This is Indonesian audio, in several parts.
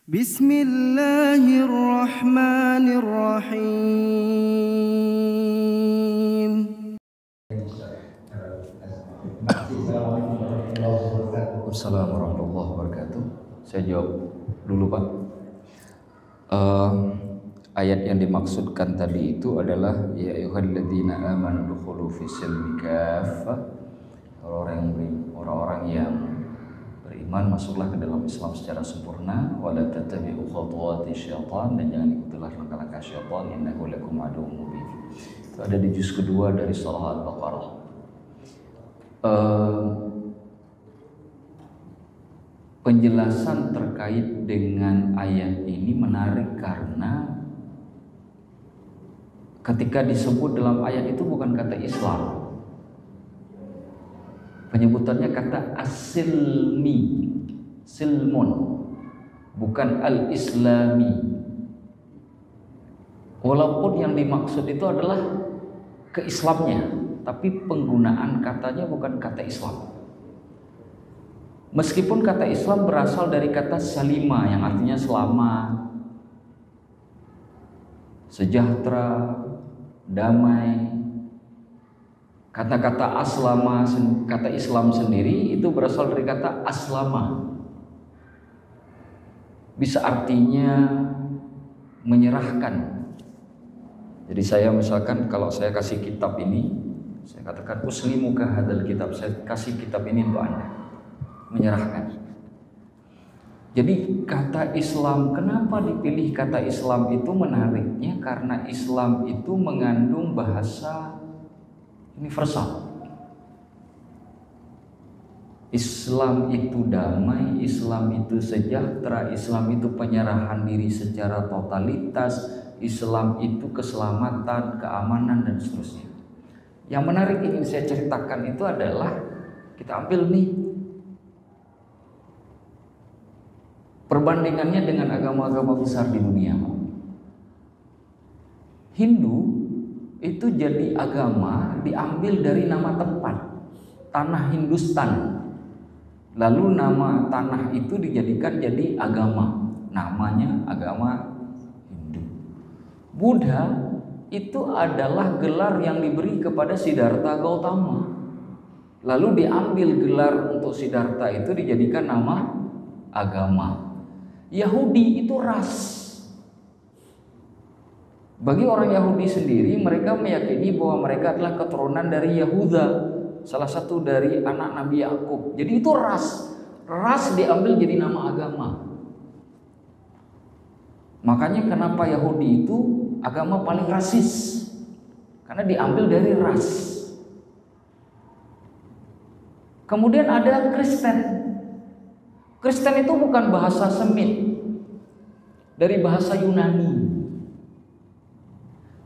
Bismillahirrahmanirrahim. Assalamualaikum warahmatullahi wabarakatuh. Saya jawab dulu Pak. Ayat yang dimaksudkan tadi itu adalah ya ayyuhalladzina amanu dukhulu fis-silmi kaffah. Orang-orang yang beriman masuklah ke dalam Islam secara sempurna, wala tattabi'u khutuwati syaitan, dan jangan ikutilah langkah-langkah syaitan, innahu lakum aduwwun mubin. Itu ada di juz kedua dari surah Al-Baqarah. Penjelasan terkait dengan ayat ini menarik karena ketika disebut dalam ayat itu bukan kata Islam. Penyebutannya kata as-silmi, silmun, bukan al-islami. Walaupun yang dimaksud itu adalah keislamnya, tapi penggunaan katanya bukan kata Islam. Meskipun kata Islam berasal dari kata salima yang artinya selamat, sejahtera, damai. Kata-kata aslama, kata Islam sendiri itu berasal dari kata aslama. Bisa artinya menyerahkan. Jadi saya misalkan kalau saya kasih kitab ini, saya katakan uslimuka hadzal kitab, saya kasih kitab ini untuk Anda. Menyerahkan. Jadi kata Islam, kenapa dipilih kata Islam itu menariknya karena Islam itu mengandung bahasa universal. Islam itu damai, Islam itu sejahtera, Islam itu penyerahan diri secara totalitas, Islam itu keselamatan, keamanan, dan seterusnya. Yang menarik ingin saya ceritakan itu adalah kita ambil nih perbandingannya dengan agama-agama besar di dunia. Hindu itu jadi agama diambil dari nama tempat, tanah Hindustan. Lalu nama tanah itu dijadikan jadi agama, namanya agama Hindu. Buddha itu adalah gelar yang diberi kepada Siddhartha Gautama. Lalu diambil gelar untuk Siddhartha itu dijadikan nama agama. Yahudi itu ras. Bagi orang Yahudi sendiri, mereka meyakini bahwa mereka adalah keturunan dari Yahuda, salah satu dari anak Nabi Yakub. Jadi itu ras. Ras diambil jadi nama agama. Makanya kenapa Yahudi itu agama paling rasis? Karena diambil dari ras. Kemudian ada Kristen. Kristen itu bukan bahasa Semit, dari bahasa Yunani.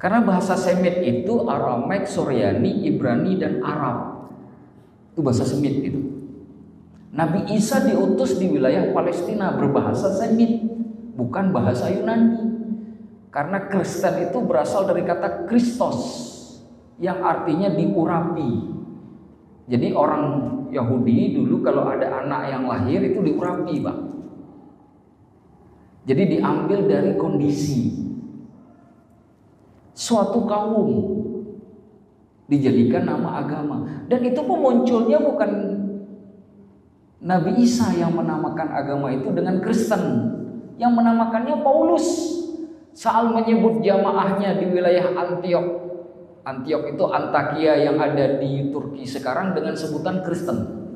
Karena bahasa Semit itu Aramaik, Suryani, Ibrani, dan Arab. Itu bahasa Semit itu. Nabi Isa diutus di wilayah Palestina berbahasa Semit, bukan bahasa Yunani. Karena Kristen itu berasal dari kata Kristos, yang artinya diurapi. Jadi orang Yahudi dulu kalau ada anak yang lahir itu diurapi, Pak. Jadi diambil dari kondisi suatu kaum, dijadikan nama agama. Dan itu pun munculnya bukan Nabi Isa yang menamakan agama itu dengan Kristen. Yang menamakannya Paulus. Saat menyebut jamaahnya di wilayah Antiok. Antiok itu Antakya yang ada di Turki sekarang dengan sebutan Kristen.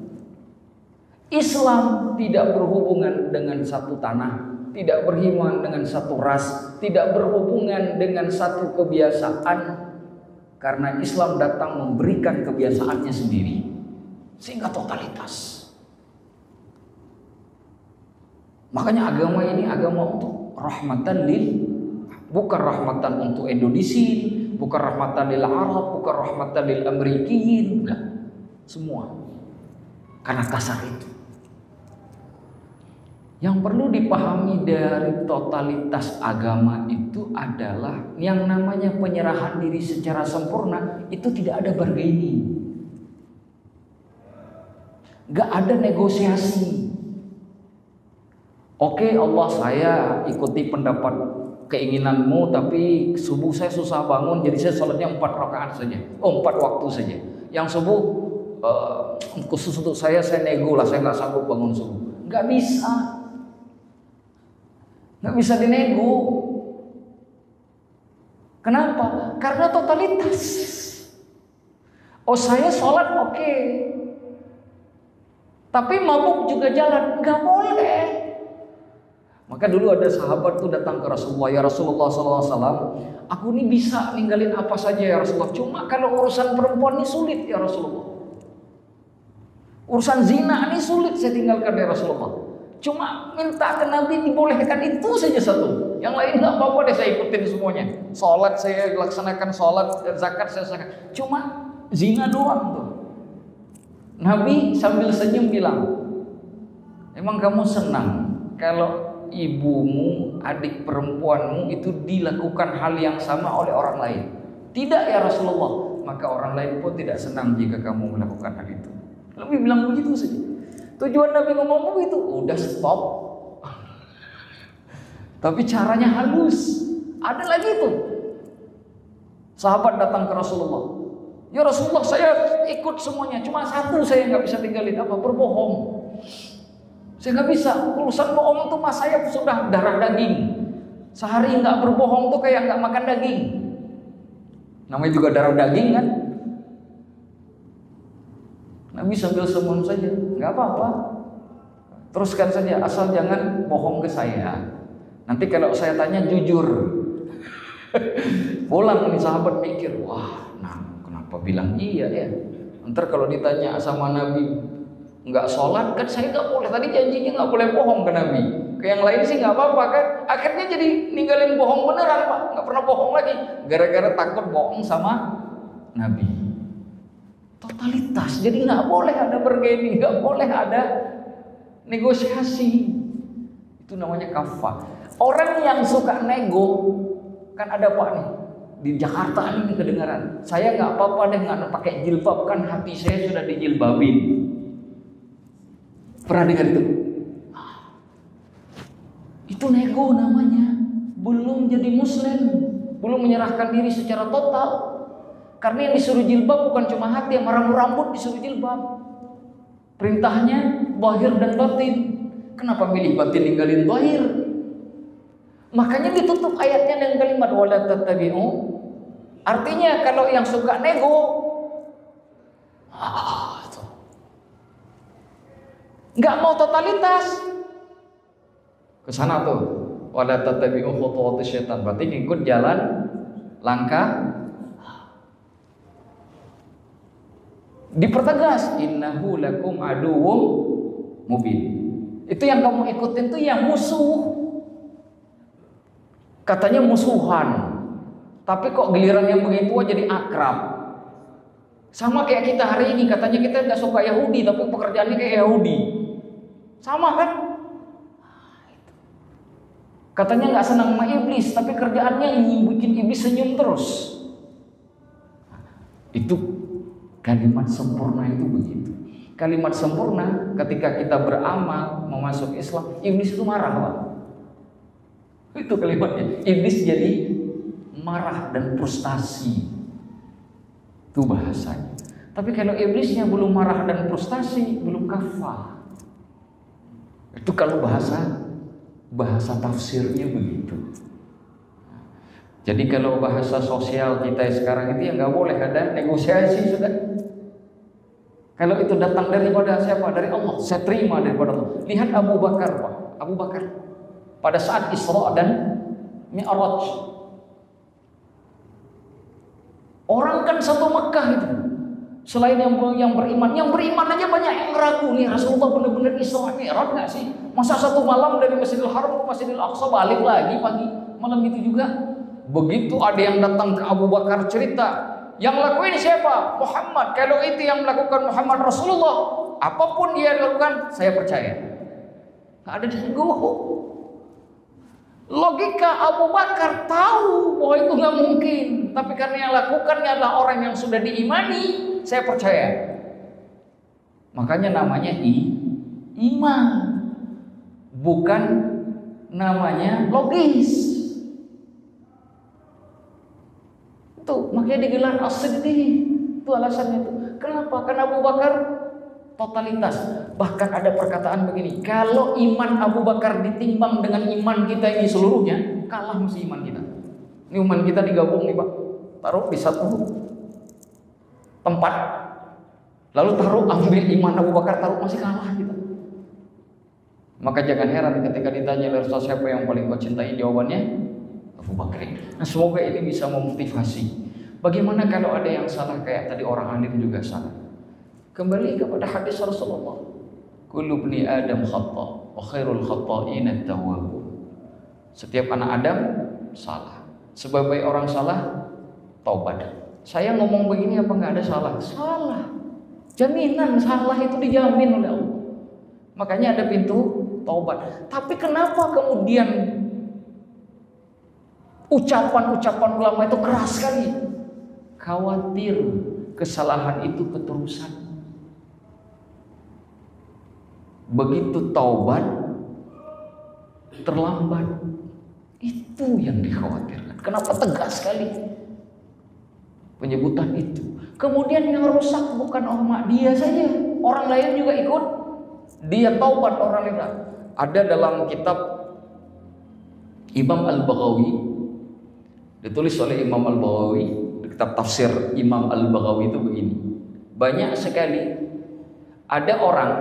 Islam tidak berhubungan dengan satu tanah, tidak berhubungan dengan satu ras, tidak berhubungan dengan satu kebiasaan, karena Islam datang memberikan kebiasaannya sendiri sehingga totalitas. Makanya agama ini agama untuk rahmatan lil, bukan rahmatan untuk Indonesia, bukan rahmatan lil Arab, bukan rahmatan lil Amerikiyin, enggak. Semua karena kasar itu. Yang perlu dipahami dari totalitas agama itu adalah yang namanya penyerahan diri secara sempurna itu tidak ada bargaining. Gak ada negosiasi. Oke Allah, saya ikuti pendapat keinginanmu, tapi subuh saya susah bangun, jadi saya sholatnya 4 rakaat saja, 4 waktu saja. Yang subuh khusus untuk saya nego lah, saya nggak sanggup bangun subuh. Nggak bisa dinego. Kenapa? Karena totalitas. Oh saya sholat oke, tapi mabuk juga jalan, nggak boleh. Maka dulu ada sahabat tuh datang ke Rasulullah, ya Rasulullah SAW, aku ini bisa ninggalin apa saja ya Rasulullah, cuma kalau urusan perempuan ini sulit ya Rasulullah. Urusan zina ini sulit saya tinggalkan ya Rasulullah. Cuma minta ke Nabi dibolehkan itu saja satu. Yang lain nggak apa-apa deh, saya ikutin semuanya. Sholat saya laksanakan sholat, zakat saya laksanakan. Cuma zina doang tuh. Nabi sambil senyum bilang, emang kamu senang kalau ibumu, adik perempuanmu itu dilakukan hal yang sama oleh orang lain? Tidak ya Rasulullah. Maka orang lain pun tidak senang jika kamu melakukan hal itu. Nabi bilang begitu saja. Tujuan Nabi ngomong begitu, udah stop. Tapi caranya halus. Ada lagi tuh sahabat datang ke Rasulullah, ya Rasulullah saya ikut semuanya, cuma satu saya nggak bisa tinggalin, apa? Berbohong. Saya nggak bisa, urusan bohong tuh mas saya sudah darah daging. Sehari nggak berbohong tuh kayak nggak makan daging. Namanya juga darah daging kan. Nabi sambil senyum saja, nggak apa-apa, teruskan saja, asal jangan bohong ke saya. Nanti kalau saya tanya jujur. Pulang nih sahabat mikir, wah, nah kenapa bilang iya ya? Ntar kalau ditanya sama Nabi nggak sholat, kan saya nggak boleh. Tadi janjinya nggak boleh bohong ke Nabi. Ke yang lain sih nggak apa-apa kan? Akhirnya jadi ninggalin bohong beneran pak, nggak pernah bohong lagi, gara-gara takut bohong sama Nabi. Totalitas, jadi nggak boleh ada bargaining, nggak boleh ada negosiasi. Itu namanya kafah. Orang yang suka nego, kan ada pak nih di Jakarta ini kedengaran, saya nggak apa-apa deh nggak pakai jilbab, kan hati saya sudah dijilbabin. Pernah dengar itu? Itu nego namanya, belum jadi muslim, belum menyerahkan diri secara total. Karena yang disuruh jilbab bukan cuma hati, yang rambut disuruh jilbab. Perintahnya zahir dan batin. Kenapa milih batin ninggalin zahir? Makanya ditutup ayatnya dengan kalimat wala tattabi'u. Artinya kalau yang suka nego, nggak mau totalitas, ke sana tuh wala tattabi'u khutuwatis syaitan, berarti ngikut jalan langkah. Dipertegas, innahu lakum aduwwum mubin. Itu yang kamu ikutin tuh yang musuh. Katanya musuhan, tapi kok giliran yang begitu aja jadi akrab. Sama kayak kita hari ini, katanya kita nggak suka Yahudi, tapi pekerjaannya kayak Yahudi. Sama kan? Katanya nggak senang sama iblis, tapi kerjaannya bikin iblis senyum terus. Itu kalimat sempurna itu begitu. Kalimat sempurna ketika kita beramal mau masuk Islam, iblis itu marah pak. Itu kalimatnya. Iblis jadi marah dan frustasi. Itu bahasanya. Tapi kalau iblisnya belum marah dan frustasi, belum kafah. Itu kalau bahasa tafsirnya begitu. Jadi kalau bahasa sosial kita sekarang itu ya nggak boleh ada negosiasi sudah. Kalau itu datang daripada siapa? Dari Allah. Saya terima daripada Allah. Lihat Abu Bakar, Pak. Abu Bakar pada saat Isra dan Mi'raj. Orang kan satu Mekah itu. Selain yang beriman aja banyak yang ragu nih, Rasulullah benar-benar Isra Mi'raj nggak sih? Masa satu malam dari Masjidil Haram ke Masjidil Aqsa balik lagi pagi malam itu juga? Begitu ada yang datang ke Abu Bakar cerita, yang lakuin siapa? Muhammad. Kalau itu yang melakukan Muhammad Rasulullah, apapun dia lakukan, saya percaya. Nggak ada nego. Logika Abu Bakar tahu bahwa itu nggak mungkin, tapi karena yang lakukannya adalah orang yang sudah diimani, saya percaya. Makanya namanya iman. bukan namanya logis. Itu makanya digelar as-siddiq. Itu alasannya itu. Kenapa? Karena Abu Bakar totalitas. Bahkan ada perkataan begini, kalau iman Abu Bakar ditimbang dengan iman kita ini seluruhnya, kalah mesti iman kita. Ini iman kita digabung nih Pak, taruh di satu tempat, lalu ambil iman Abu Bakar, taruh, masih kalah kita. Maka jangan heran ketika ditanya Rasul siapa yang paling kau cintai, jawabannya Abu Bakar. Nah, semoga ini bisa memotivasi. Bagaimana kalau ada yang salah kayak tadi orang alim juga salah? Kembali kepada hadis Rasulullah. Kullu ibni Adam khata wa khairul khata'in at-tawwabun. Setiap anak Adam salah. Sebagai orang salah, taubat. Saya ngomong begini apa enggak ada salah? Salah. Jaminan salah itu dijamin oleh Allah. Makanya ada pintu taubat. Tapi kenapa kemudian ucapan-ucapan ulama itu keras sekali? Khawatir kesalahan itu keterusan. Begitu taubat terlambat, itu yang dikhawatirkan. Kenapa tegas sekali penyebutan itu? Kemudian yang rusak bukan orang dia saja, orang lain juga ikut. Dia taubat orang lain. Ada dalam kitab Imam Al-Baghawi, ditulis oleh Imam Al-Baghawi, kitab tafsir Imam Al-Baghawi itu begini. Banyak sekali ada orang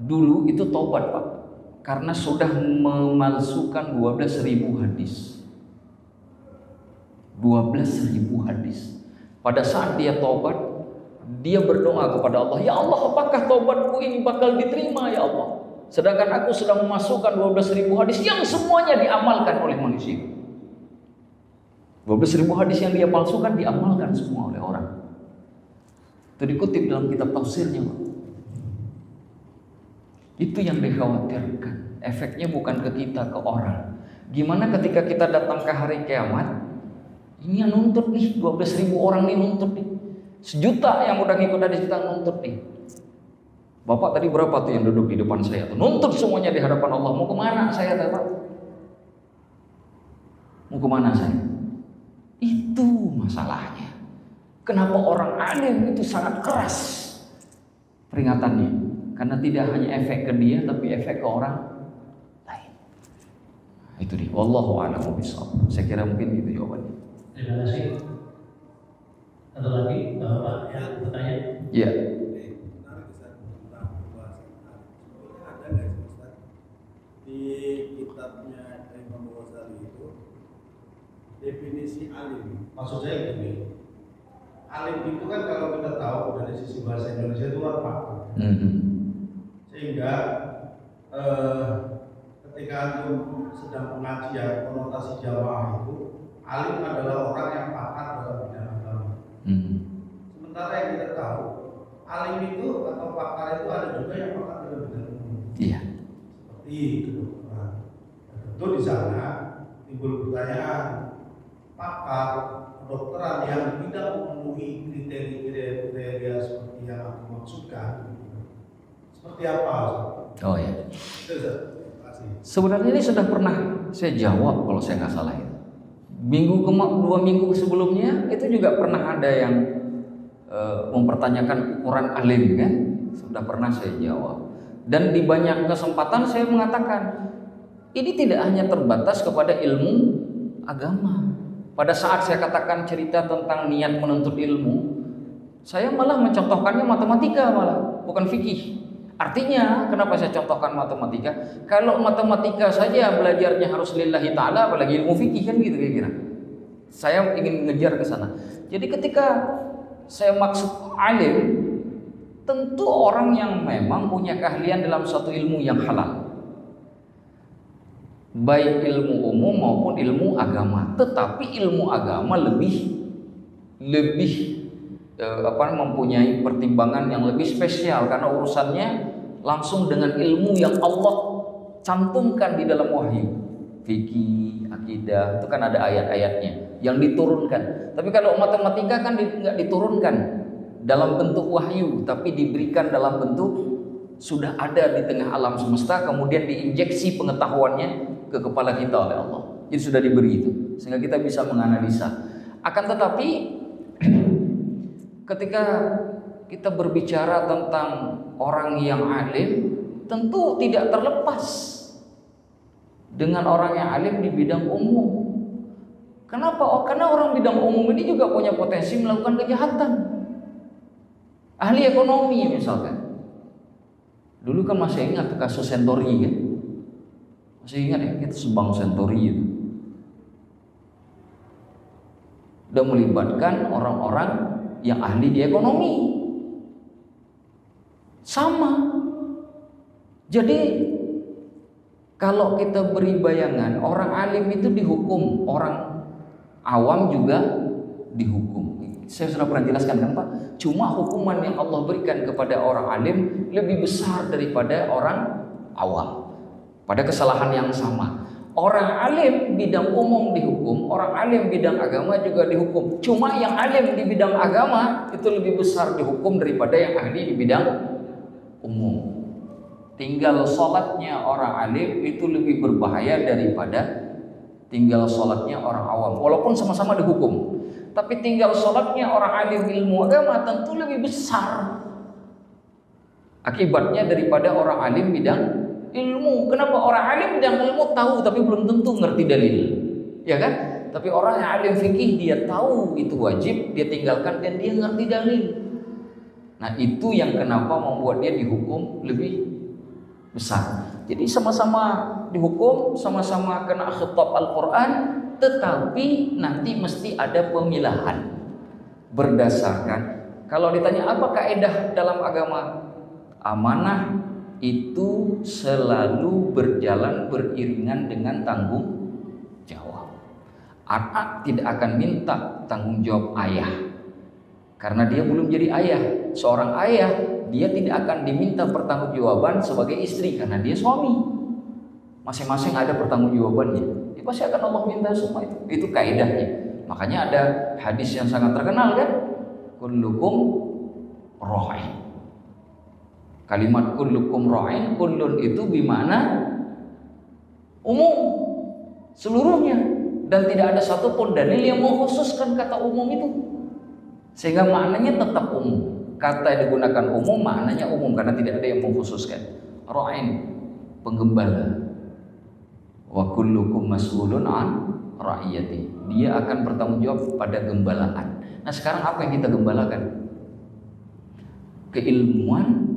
dulu itu taubat Pak, karena sudah memalsukan 12.000 hadis. 12.000 hadis. Pada saat dia taubat, dia berdoa kepada Allah, ya Allah, apakah taubatku ini bakal diterima ya Allah? Sedangkan aku sudah memasukkan 12.000 hadis yang semuanya diamalkan oleh manusia. 12.000 hadis yang dia palsukan diamalkan semua oleh orang. Itu dikutip dalam kitab tafsirnya Pak. Itu yang dikhawatirkan. Efeknya bukan ke kita, ke orang. Gimana ketika kita datang ke hari kiamat? Ini yang nuntut nih, 12.000 orang nih nuntut nih. 1 juta yang udah ngikut hadis kita nuntut nih. Bapak tadi berapa tuh yang duduk di depan saya tuh? Nuntut semuanya di hadapan Allah. Mau kemana saya Pak? Mau kemana saya? Itu masalahnya. Kenapa orang alim itu sangat keras peringatannya? Karena tidak hanya efek ke dia, tapi efek ke orang lain. Itu dia. Wallahu a'lam bishawab. Saya kira mungkin itu jawabannya. Terima kasih. Ada lagi Bapak yang bertanya? Iya. Di kitabnya Imam Ghazali itu definisi alim. Maksud saya begini. Alim itu kan kalau kita tahu dari sisi bahasa Indonesia itu apa? Sehingga ketika antum sedang pengajian konotasi jamaah itu, alim adalah orang yang pakar dalam bidang agama. Sementara yang kita tahu, alim itu atau pakar itu ada juga yang pakar dalam bidang umum. Iya. Seperti kedokteran. Tentu di sana timbul pertanyaan, pakar kedokteran yang tidak memenuhi kriteria seperti yang aku maksudkan, seperti apa? Oh ya. Sebenarnya ini sudah pernah saya jawab kalau saya nggak salah ya. 2 minggu sebelumnya itu juga pernah ada yang mempertanyakan ukuran alim kan, sudah pernah saya jawab. Dan di banyak kesempatan saya mengatakan ini tidak hanya terbatas kepada ilmu agama. Pada saat saya katakan cerita tentang niat menuntut ilmu, saya malah mencontohkannya matematika malah, bukan fikih. Artinya, kenapa saya contohkan matematika? Kalau matematika saja belajarnya harus lillahi ta'ala, apalagi ilmu fikih kan gitu kira-kira. Saya ingin ngejar ke sana. Jadi ketika saya maksud alim, tentu orang yang memang punya keahlian dalam suatu ilmu yang halal. Baik ilmu umum maupun ilmu agama. Tetapi ilmu agama lebih mempunyai pertimbangan yang lebih spesial karena urusannya langsung dengan ilmu yang Allah cantumkan di dalam wahyu. Fikih, akidah, itu kan ada ayat-ayatnya yang diturunkan. Tapi kalau matematika kan nggak diturunkan dalam bentuk wahyu, tapi diberikan dalam bentuk sudah ada di tengah alam semesta, kemudian diinjeksi pengetahuannya ke kepala kita oleh Allah. Jadi sudah diberi itu, sehingga kita bisa menganalisa. Akan tetapi ketika kita berbicara tentang orang yang alim, tentu tidak terlepas dengan orang yang alim di bidang umum. Kenapa? Oh, karena orang bidang umum ini juga punya potensi melakukan kejahatan. Ahli ekonomi misalkan. Dulu kan masih ingat kasus Sentori kan? Masih ingat ya, kita Bank Sentori itu. Dan melibatkan orang-orang yang ahli di ekonomi. Sama. Jadi kalau kita beri bayangan, orang alim itu dihukum, orang awam juga dihukum. Saya sudah pernah jelaskan kan Pak, cuma hukuman yang Allah berikan kepada orang alim lebih besar daripada orang awam pada kesalahan yang sama. Orang alim bidang umum dihukum, orang alim bidang agama juga dihukum. Cuma yang alim di bidang agama itu lebih besar dihukum daripada yang ahli di bidang umum. Tinggal sholatnya orang alim itu lebih berbahaya daripada tinggal sholatnya orang awam. Walaupun sama-sama dihukum, tapi tinggal sholatnya orang alim ilmu agama tentu lebih besar akibatnya daripada orang alim bidang ilmu. Kenapa? Orang alim bidang ilmu tahu tapi belum tentu ngerti dalil, ya kan? Tapi orang yang alim fikih dia tahu itu wajib, dia tinggalkan dan dia ngerti dalil. Nah itu yang kenapa membuat dia dihukum lebih besar. Jadi sama-sama dihukum, sama-sama kena khitab Al-Quran, tetapi nanti mesti ada pemilahan berdasarkan. Kalau ditanya apa kaidah dalam agama, amanah itu selalu berjalan beriringan dengan tanggung jawab. Anak tidak akan minta tanggung jawab ayah karena dia belum jadi ayah. Seorang ayah dia tidak akan diminta pertanggungjawaban sebagai istri karena dia suami. Masing-masing ada pertanggungjawabannya. Dia pasti akan Allah minta semua itu. Itu kaidahnya. Makanya ada hadis yang sangat terkenal kan? Kullukum ra'in. Kalimat kullukum ra'in, kullun itu bimana umum seluruhnya, dan tidak ada satupun dalil yang mengkhususkan kata umum itu. Sehingga maknanya tetap umum. Kata yang digunakan umum maknanya umum karena tidak ada yang mengkhususkan. Ra'in, penggembala. Wa kullukum mas'ulun an ra'iyati. Dia akan bertanggung jawab pada gembalaan. Nah, sekarang apa yang kita gembalakan? Keilmuan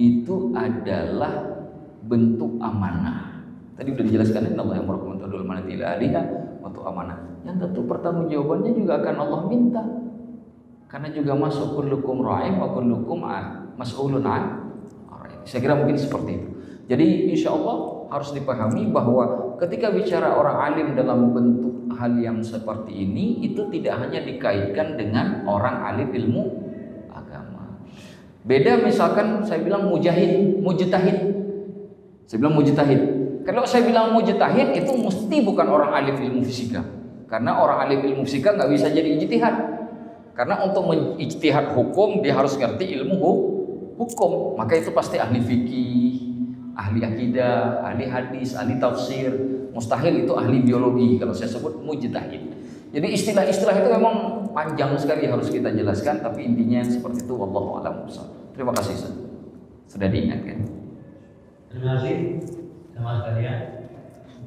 itu adalah bentuk amanah. Tadi sudah dijelaskan Allah yang berkomentar manati ila aliha untuk amanah. Yang tentu pertanggungjawabannya juga akan Allah minta. Karena juga masuk kullukum ra'in wa kullukum mas'ulun an. Saya kira mungkin seperti itu. Jadi insya Allah harus dipahami bahwa ketika bicara orang alim dalam bentuk hal yang seperti ini, itu tidak hanya dikaitkan dengan orang alim ilmu agama. Beda misalkan saya bilang mujtahid. Saya bilang mujtahid. Kalau saya bilang mujtahid itu mesti bukan orang alim ilmu fisika. Karena orang alim ilmu fisika nggak bisa jadi ijtihad. Karena untuk menijtihad hukum dia harus ngerti ilmu hukum. Maka itu pasti ahli fikih, ahli akidah, ahli hadis, ahli tafsir. Mustahil itu ahli biologi kalau saya sebut mujtahid. Jadi istilah-istilah itu memang panjang sekali harus kita jelaskan, tapi intinya seperti itu. Wallahu a'lam bishawab. Terima kasih sudah diingatkan. Terima kasih sama sekalian.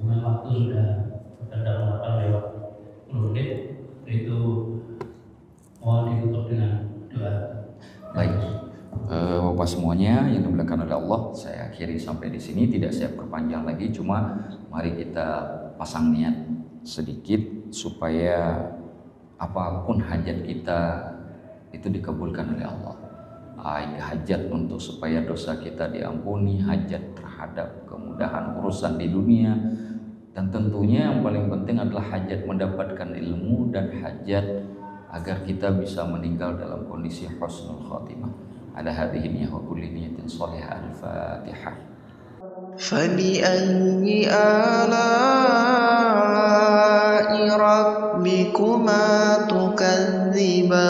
Dengan waktu sudah berdalam lewat 10 menit, itu mohon ditutup dengan doa. Baik, Bapak semuanya yang dimuliakan oleh Allah, saya akhiri sampai di sini. Tidak saya perpanjang lagi, cuma mari kita pasang niat sedikit supaya apapun hajat kita itu dikabulkan oleh Allah. Hajat untuk supaya dosa kita diampuni, hajat terhadap kemudahan urusan di dunia, dan tentunya yang paling penting adalah hajat mendapatkan ilmu dan hajat agar kita bisa meninggal dalam kondisi husnul khatimah. Ala hadhihi niyyah wa kulli niyyatin shalihah. Al-Fatihah. فبأي آلاء ربكما تكذبان